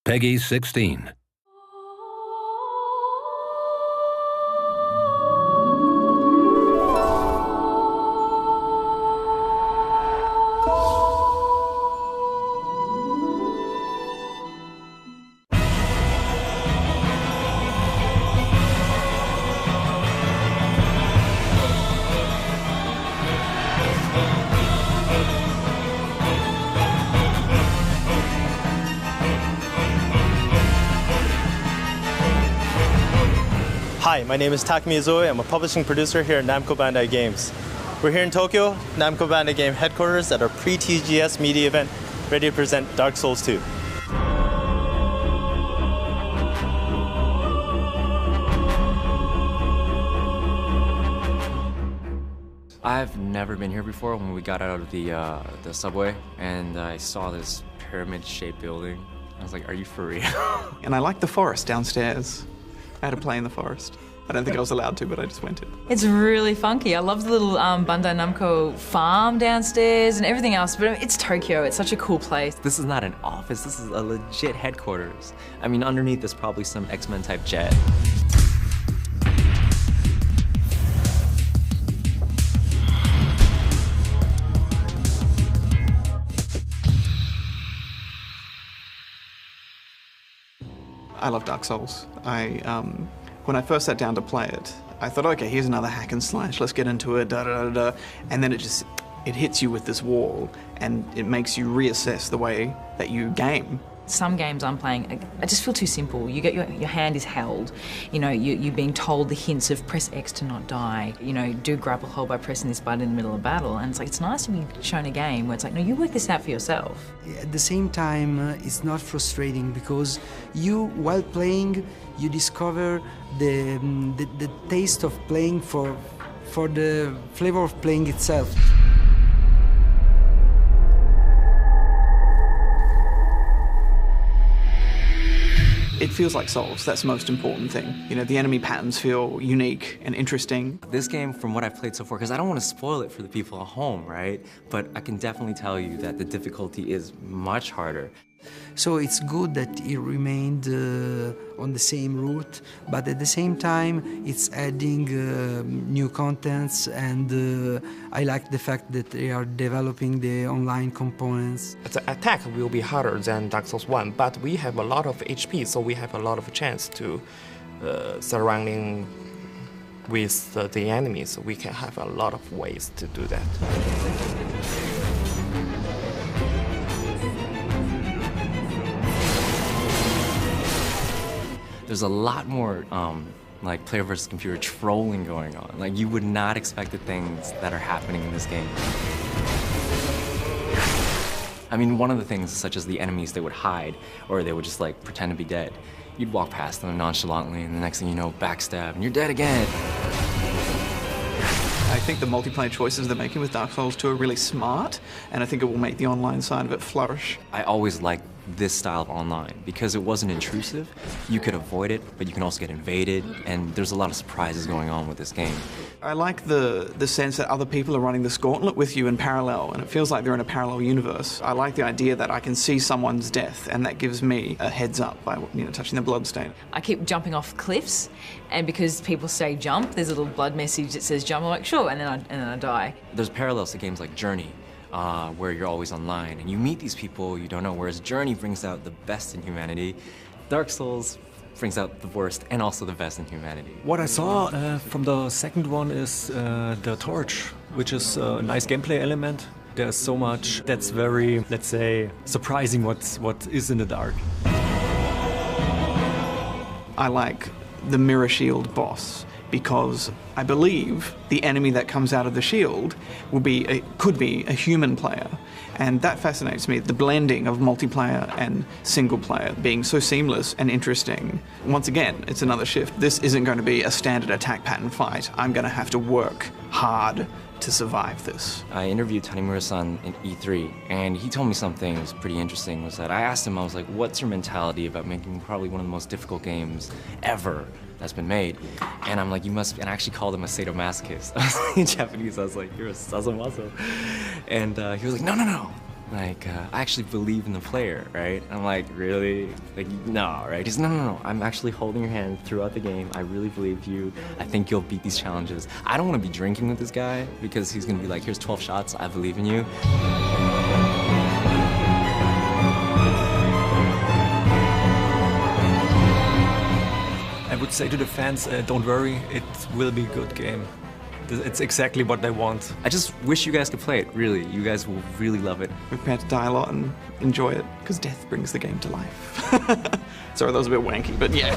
Peggy 16. Hi, my name is Takumi Izue. I'm a publishing producer here at Namco Bandai Games. We're here in Tokyo, Namco Bandai Game headquarters at our pre-TGS media event, ready to present Dark Souls 2. I've never been here before. When we got out of the subway and I saw this pyramid-shaped building, I was like, are you for real? And I like the forest downstairs. I had to play in the forest. I don't think I was allowed to, but I just went in. It's really funky. I love the little Bandai Namco farm downstairs and everything else, but it's Tokyo. It's such a cool place. This is not an office. This is a legit headquarters. I mean, underneath there's probably some X-Men type jet. I love Dark Souls. When I first sat down to play it, I thought, okay, here's another hack and slash, let's get into it, and then it hits you with this wall, and it makes you reassess the way that you game. Some games I'm playing, I just feel too simple. You get your hand is held, you know, you're being told the hints of press X to not die, you know, do grapple hold by pressing this button in the middle of battle, and it's like, it's nice to be shown a game where it's like, no, you work this out for yourself. At the same time, it's not frustrating because you, while playing, you discover the taste of playing for the flavor of playing itself. It feels like Souls, that's the most important thing. You know, the enemy patterns feel unique and interesting. This game, from what I've played so far, because I don't want to spoil it for the people at home, right? But I can definitely tell you that the difficulty is much harder. So it's good that it remained on the same route, but at the same time it's adding new contents, and I like the fact that they are developing the online components. The attack will be harder than Dark Souls 1, but we have a lot of HP, so we have a lot of chance to surrounding with the enemies. We can have a lot of ways to do that. There's a lot more like player versus computer trolling going on. Like, you would not expect the things that are happening in this game. I mean, one of the things, such as the enemies, they would hide, or they would just like pretend to be dead. You'd walk past them nonchalantly, and the next thing you know, backstab, and you're dead again. I think the multiplayer choices they're making with Dark Souls 2 are really smart, and I think it will make the online side of it flourish. I always liked this style of online because it wasn't intrusive. You could avoid it, but you can also get invaded, and there's a lot of surprises going on with this game. I like the sense that other people are running this gauntlet with you in parallel, and it feels like they're in a parallel universe. I like the idea that I can see someone's death, and that gives me a heads up by, you know, touching the bloodstain. I keep jumping off cliffs, and because people say jump, there's a little blood message that says jump. I'm like, sure, and then I die. There's parallels to games like Journey, where you're always online, and you meet these people you don't know, whereas Journey brings out the best in humanity. Dark Souls brings out the worst and also the best in humanity. What I saw from the second one is the torch, which is a nice gameplay element. There's so much that's very, let's say, surprising what is in the dark. I like the mirror shield boss, because I believe the enemy that comes out of the shield could be a human player. And that fascinates me, the blending of multiplayer and single player being so seamless and interesting. Once again, it's another shift. This isn't going to be a standard attack pattern fight. I'm going to have to work hard to survive this. I interviewed Tanimura-san in E3, and he told me something that was pretty interesting, was that I asked him, I was like, what's your mentality about making probably one of the most difficult games ever that's been made? And I'm like, you must, and I actually called him a sadomasochist. I was like, in Japanese, I was like, you're a sazomaso. And he was like, no, Like, I actually believe in the player, right? I'm like, really? Like, no, right? He's, no. I'm actually holding your hand throughout the game. I really believe you. I think you'll beat these challenges. I don't want to be drinking with this guy because he's going to be like, here's 12 shots. I believe in you. I would say to the fans, don't worry, it will be a good game. It's exactly what they want. I just wish you guys could play it, really. You guys will really love it. We're prepared to die a lot and enjoy it, because death brings the game to life. Sorry, that was a bit wanky, but yeah.